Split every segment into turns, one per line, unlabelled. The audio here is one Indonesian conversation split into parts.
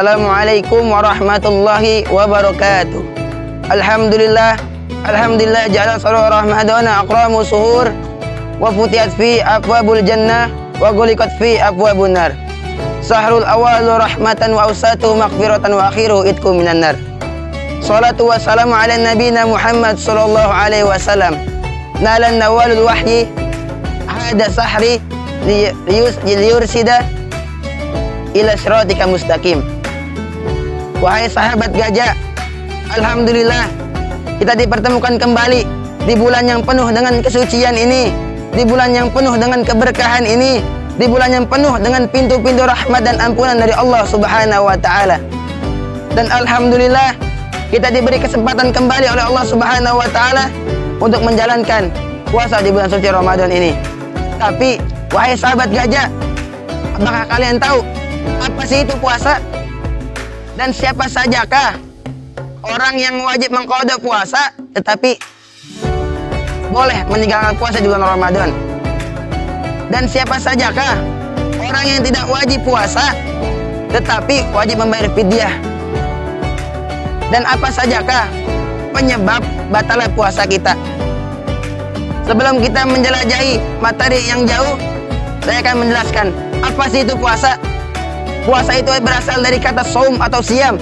Assalamualaikum warahmatullahi wabarakatuh. Alhamdulillah ja'ala sahra Ramadana aqramu suhur wa futihat fi abwabul jannah wa ghuliqat fi abwabun nar. Sahrul awalu rahmatan wa awsatu maghfiratan wa akhiru itqu minan nar. Salatu wassalamu ala nabiyina Muhammad sallallahu alaihi wasallam. Nalan nawalul wahyi hada sahri liyursida ila siratika mustaqim. Wahai sahabat gajah, alhamdulillah kita dipertemukan kembali di bulan yang penuh dengan kesucian ini, di bulan yang penuh dengan keberkahan ini, di bulan yang penuh dengan pintu-pintu rahmat dan ampunan dari Allah Subhanahu wa taala. Dan alhamdulillah kita diberi kesempatan kembali oleh Allah Subhanahu wa taala untuk menjalankan puasa di bulan suci Ramadan ini. Tapi wahai sahabat gajah, apakah kalian tahu apa sih itu puasa? Dan siapa sajakah orang yang wajib mengqada puasa tetapi boleh meninggalkan puasa di bulan Ramadan? Dan siapa sajakah orang yang tidak wajib puasa tetapi wajib membayar fidyah? Dan apa sajakah penyebab batalnya puasa kita? Sebelum kita menjelajahi materi yang jauh, saya akan menjelaskan apa sih itu puasa. Puasa itu berasal dari kata saum atau siam,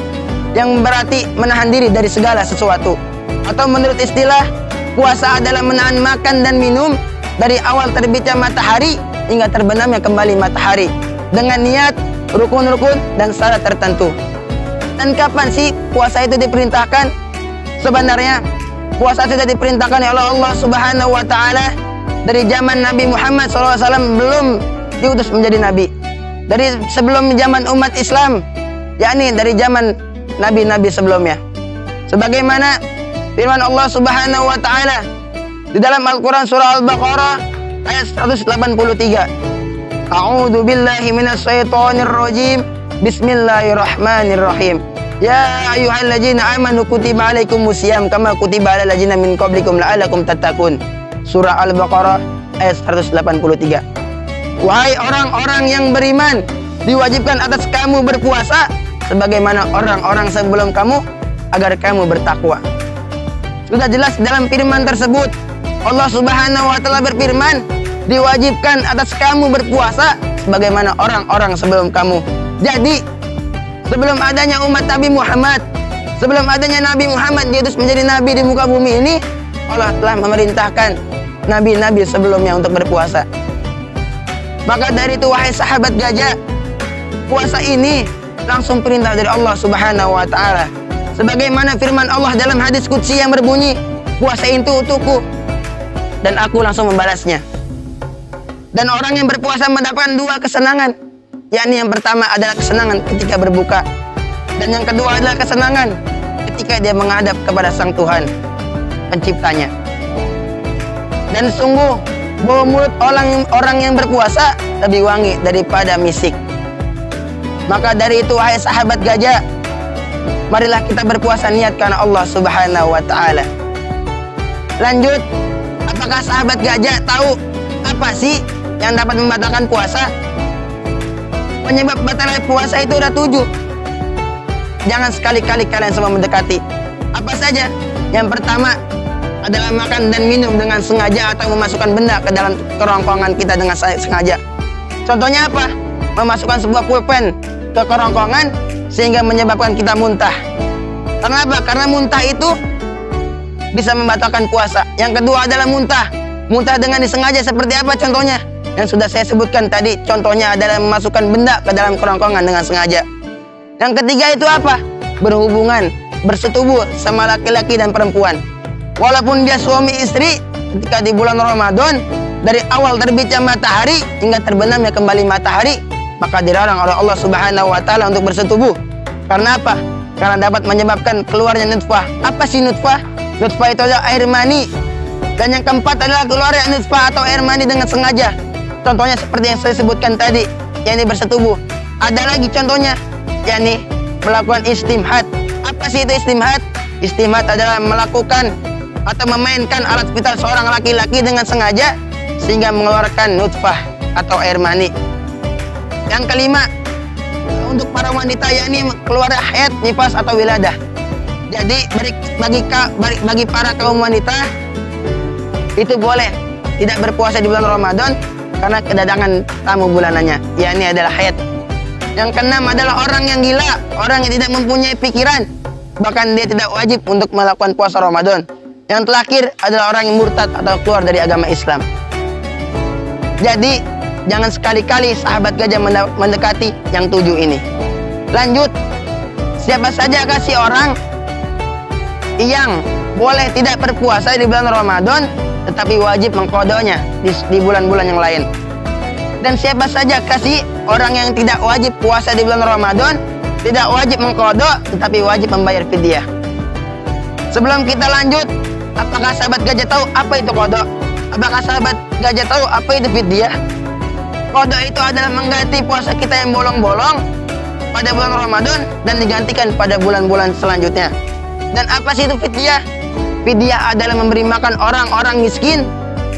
yang berarti menahan diri dari segala sesuatu. Atau menurut istilah, puasa adalah menahan makan dan minum dari awal terbitnya matahari hingga terbenamnya kembali matahari, dengan niat, rukun-rukun, dan syarat tertentu. Dan kapan sih puasa itu diperintahkan? Sebenarnya puasa sudah diperintahkan oleh Allah Subhanahu wa taala dari zaman Nabi Muhammad SAW belum diutus menjadi nabi. Dari sebelum zaman umat Islam, yakni dari zaman nabi-nabi sebelumnya. Sebagaimana firman Allah Subhanahu wa taala di dalam Al-Qur'an surah Al-Baqarah ayat 183. A'udzu billahi minasyaitonir rajim. Bismillahirrahmanirrahim. Ya ayyuhalladzina amanu kutiba alaikumusiyam kama kutiba alal ladzina min qablikum la'allakum tattaqun. Surah Al-Baqarah ayat 183. Wahai orang-orang yang beriman, diwajibkan atas kamu berpuasa sebagaimana orang-orang sebelum kamu agar kamu bertakwa. Sudah jelas dalam firman tersebut, Allah Subhanahu wa taala berfirman, diwajibkan atas kamu berpuasa sebagaimana orang-orang sebelum kamu. Jadi, sebelum adanya umat Nabi Muhammad, sebelum adanya Nabi Muhammad diutus menjadi nabi di muka bumi ini, Allah telah memerintahkan nabi-nabi sebelumnya untuk berpuasa. Maka dari itu wahai sahabat gajah, puasa ini langsung perintah dari Allah Subhanahu wa taala. Sebagaimana firman Allah dalam hadis qudsi yang berbunyi, puasa itu untukku dan aku langsung membalasnya. Dan orang yang berpuasa mendapatkan dua kesenangan, yakni yang pertama adalah kesenangan ketika berbuka, dan yang kedua adalah kesenangan ketika dia menghadap kepada Sang Tuhan Penciptanya. Dan sungguh bau mulut orang yang berpuasa lebih wangi daripada misik. Maka dari itu wahai sahabat gajah, marilah kita berpuasa niat karena Allah Subhanahu wa taala. Lanjut, apakah sahabat gajah tahu apa sih yang dapat membatalkan puasa? Penyebab batalnya puasa itu ada 7. Jangan sekali-kali kalian semua mendekati. Apa saja? Yang pertama adalah makan dan minum dengan sengaja atau memasukkan benda ke dalam kerongkongan kita dengan sengaja. Contohnya apa? Memasukkan sebuah pulpen ke kerongkongan sehingga menyebabkan kita muntah. Karena apa? Karena muntah itu bisa membatalkan puasa. Yang kedua adalah muntah. Muntah dengan disengaja seperti apa contohnya? Yang sudah saya sebutkan tadi, contohnya adalah memasukkan benda ke dalam kerongkongan dengan sengaja. Yang ketiga itu apa? Berhubungan, bersetubuh sama laki-laki dan perempuan. Walaupun dia suami istri, ketika di bulan Ramadan, dari awal terbitnya matahari hingga terbenamnya kembali matahari, maka dilarang oleh Allah Subhanahu wa taala untuk bersetubuh. Karena apa? Karena dapat menyebabkan keluarnya nutfah. Apa sih nutfah? Nutfah itu adalah air mani. Dan yang keempat adalah keluarnya nutfah atau air mani dengan sengaja. Contohnya seperti yang saya sebutkan tadi, yakni bersetubuh. Ada lagi contohnya, yakni melakukan istimhad. Apa sih itu istimhad? Istimhad adalah melakukan atau memainkan alat vital seorang laki-laki dengan sengaja sehingga mengeluarkan nutfah atau air mani. Yang kelima, untuk para wanita, yakni keluar haid, nifas atau wiladah. Jadi bagi para kaum wanita itu boleh tidak berpuasa di bulan Ramadan karena kedatangan tamu bulanannya, yakni adalah haid. Yang keenam adalah orang yang gila, orang yang tidak mempunyai pikiran, bahkan dia tidak wajib untuk melakukan puasa Ramadan. Yang terakhir adalah orang yang murtad atau keluar dari agama Islam. Jadi jangan sekali-kali sahabat gajah mendekati yang 7 ini. Lanjut, siapa saja kasih orang yang boleh tidak berpuasa di bulan Ramadan tetapi wajib mengqadanya di bulan-bulan yang lain. Dan siapa saja kasih orang yang tidak wajib puasa di bulan Ramadan, tidak wajib mengqada tetapi wajib membayar fidyah. Sebelum kita lanjut, apakah sahabat gajah tahu apa itu qada? Apakah sahabat gajah tahu apa itu fidyah? Qada itu adalah mengganti puasa kita yang bolong-bolong pada bulan Ramadan dan digantikan pada bulan-bulan selanjutnya. Dan apa sih itu fidyah? Fidyah adalah memberi makan orang-orang miskin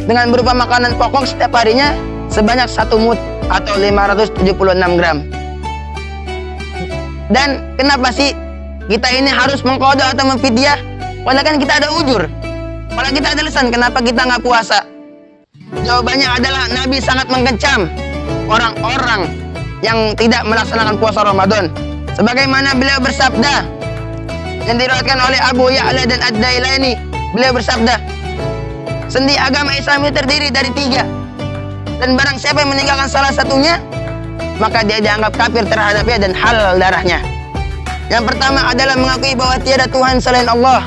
dengan berupa makanan pokok setiap harinya sebanyak 1 mud atau 576 gram. Dan kenapa sih kita ini harus mengqada atau memfidyah? Padahal kan kita ada ujur. Padahal kita ada alasan kenapa kita nggak puasa. Jawabannya adalah Nabi sangat mengkecam orang-orang yang tidak melaksanakan puasa Ramadan. Sebagaimana beliau bersabda, yang diriwayatkan oleh Abu Ya'la dan Ad-Dailani, beliau bersabda, sendi agama Islam itu terdiri dari 3, dan barang siapa yang meninggalkan salah satunya, maka dia dianggap kafir terhadapnya dan halal darahnya. Yang pertama adalah mengakui bahwa tiada Tuhan selain Allah,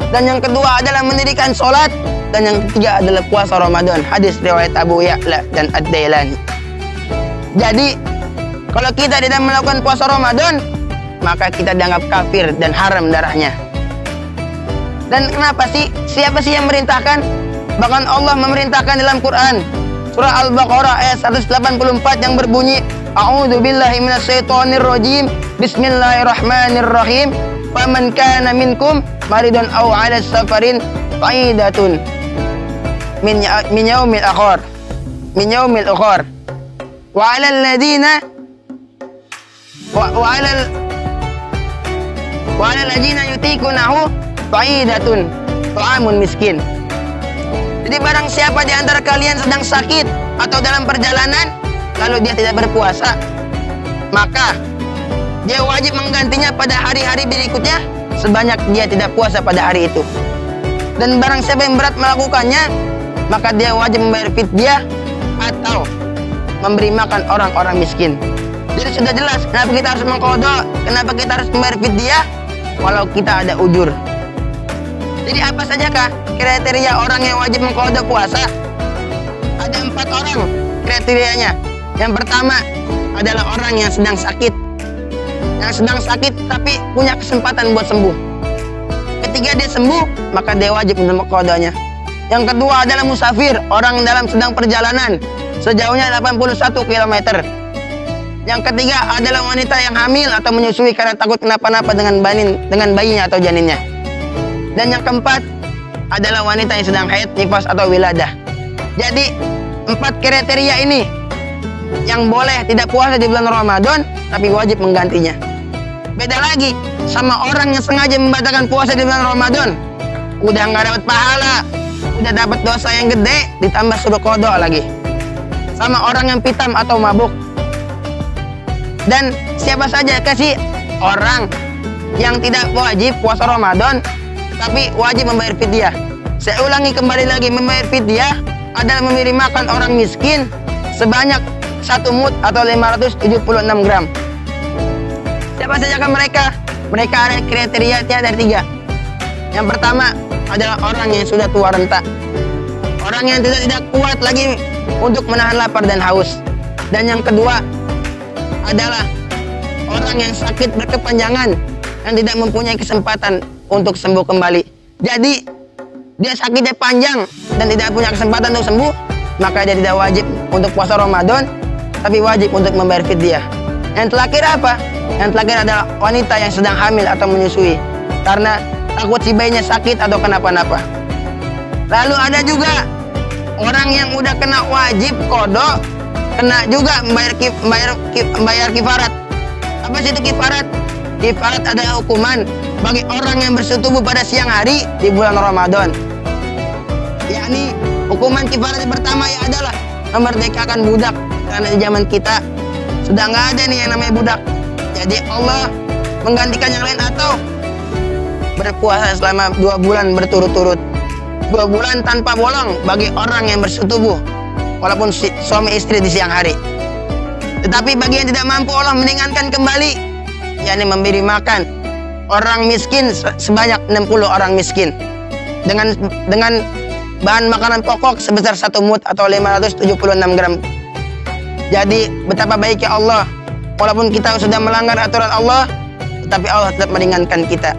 dan yang kedua adalah mendirikan sholat, dan yang ketiga adalah puasa Ramadan. Hadis riwayat Abu Ya'la dan Ad-Dailani. Jadi kalau kita tidak melakukan puasa Ramadan, maka kita dianggap kafir dan haram darahnya. Dan kenapa sih? Siapa sih yang merintahkan? Bahkan Allah memerintahkan dalam Quran, surah Al-Baqarah ayat 184 yang berbunyi, A'udzu billahi minasyaitonir rajim. Bismillahirrahmanirrahim. Faman kana minkum maridun aw 'ala safarin fa'idatun min yaumil akhir. Wa 'alal ladina wa 'alal ladina yutikunahu fa'idatun ta'amun miskin. Jadi barang siapa di antara kalian sedang sakit atau dalam perjalanan lalu dia tidak berpuasa, maka dia wajib menggantinya pada hari-hari berikutnya sebanyak dia tidak puasa pada hari itu. Dan barang siapa yang berat melakukannya, maka dia wajib membayar fidyah atau memberi makan orang-orang miskin. Jadi sudah jelas kenapa kita harus mengqada, kenapa kita harus membayar fidyah walau kita ada ujur. Jadi apa sajakah kriteria orang yang wajib mengqada puasa? Ada 4 orang kriterianya. Yang pertama adalah orang yang sedang sakit. Yang sedang sakit tapi punya kesempatan buat sembuh. Ketika dia sembuh, maka dia wajib untuk mengqadanya. Yang kedua adalah musafir, orang dalam sedang perjalanan sejauhnya 81 km. Yang ketiga adalah wanita yang hamil atau menyusui karena takut kenapa-napa dengan bayinya atau janinnya. Dan yang keempat adalah wanita yang sedang haid, nifas atau wiladah. Jadi 4 kriteria ini yang boleh tidak puasa di bulan Ramadan tapi wajib menggantinya. Beda lagi sama orang yang sengaja membatalkan puasa di bulan Ramadan. Udah nggak dapat pahala, udah dapat dosa yang gede, ditambah suruh qada lagi. Sama orang yang pitam atau mabuk. Dan siapa saja kasih orang yang tidak wajib puasa Ramadan tapi wajib membayar fidyah. Saya ulangi kembali lagi, membayar fidyah adalah memberi makan orang miskin sebanyak 1 mud atau 576 gram. Siapa saja kan mereka? Mereka ada kriterianya dari 3. Yang pertama adalah orang yang sudah tua renta, orang yang tidak kuat lagi untuk menahan lapar dan haus. Dan yang kedua adalah orang yang sakit berkepanjangan, yang tidak mempunyai kesempatan untuk sembuh kembali. Jadi dia sakitnya panjang dan tidak punya kesempatan untuk sembuh, maka dia tidak wajib untuk puasa Ramadan tapi wajib untuk membayar fidyah. Yang terakhir apa? Yang terakhir adalah wanita yang sedang hamil atau menyusui karena takut si bayinya sakit atau kenapa-napa. Lalu ada juga orang yang udah kena wajib qada, kena juga membayar kifarat. Apa sih itu kifarat? Kifarat adalah hukuman bagi orang yang bersetubuh pada siang hari di bulan Ramadan. Yakni hukuman kifarat yang pertama ya adalah memerdekakan budak, karena di zaman kita sudah nggak ada nih yang namanya budak. Jadi Allah menggantikan yang lain atau berpuasa selama 2 bulan berturut-turut, 2 bulan tanpa bolong bagi orang yang bersetubuh walaupun suami istri di siang hari. Tetapi bagi yang tidak mampu, Allah meringankan kembali, yakni memberi makan orang miskin sebanyak 60 orang miskin dengan bahan makanan pokok sebesar 1 mud atau 576 gram. Jadi betapa baiknya Allah, walaupun kita sudah melanggar aturan Allah, tetapi Allah tetap meringankan kita.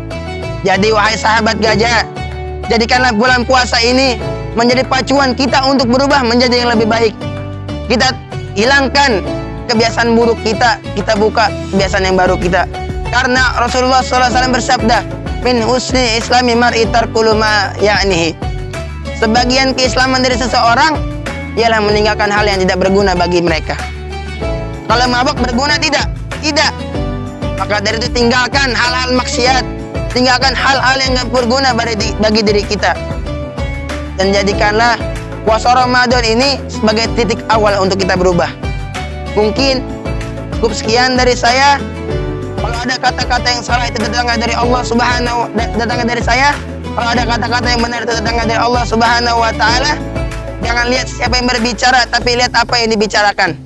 Jadi wahai sahabat gajah, jadikanlah bulan puasa ini menjadi pacuan kita untuk berubah menjadi yang lebih baik. Kita hilangkan kebiasaan buruk kita buka kebiasaan yang baru kita. Karena Rasulullah SAW bersabda, min husni islami mar'i tarkulu ma ya'nihi. Sebagian keislaman dari seseorang ialah meninggalkan hal yang tidak berguna bagi mereka. Kalau mabuk berguna tidak? Tidak. Maka dari itu tinggalkan hal-hal maksiat, tinggalkan hal-hal yang tidak berguna bagi diri kita. Dan jadikanlah puasa Ramadan ini sebagai titik awal untuk kita berubah. Mungkin cukup sekian dari saya. Kalau ada kata-kata yang salah itu datangnya dari Allah Subhanahu, datangnya dari saya. Kalau ada kata-kata yang benar itu datangnya dari Allah Subhanahu wa taala. Jangan lihat siapa yang berbicara, tapi lihat apa yang dibicarakan.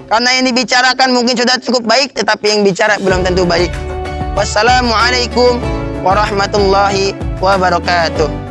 Karena yang dibicarakan mungkin sudah cukup baik, tetapi yang bicara belum tentu baik. Wassalamualaikum warahmatullahi wabarakatuh.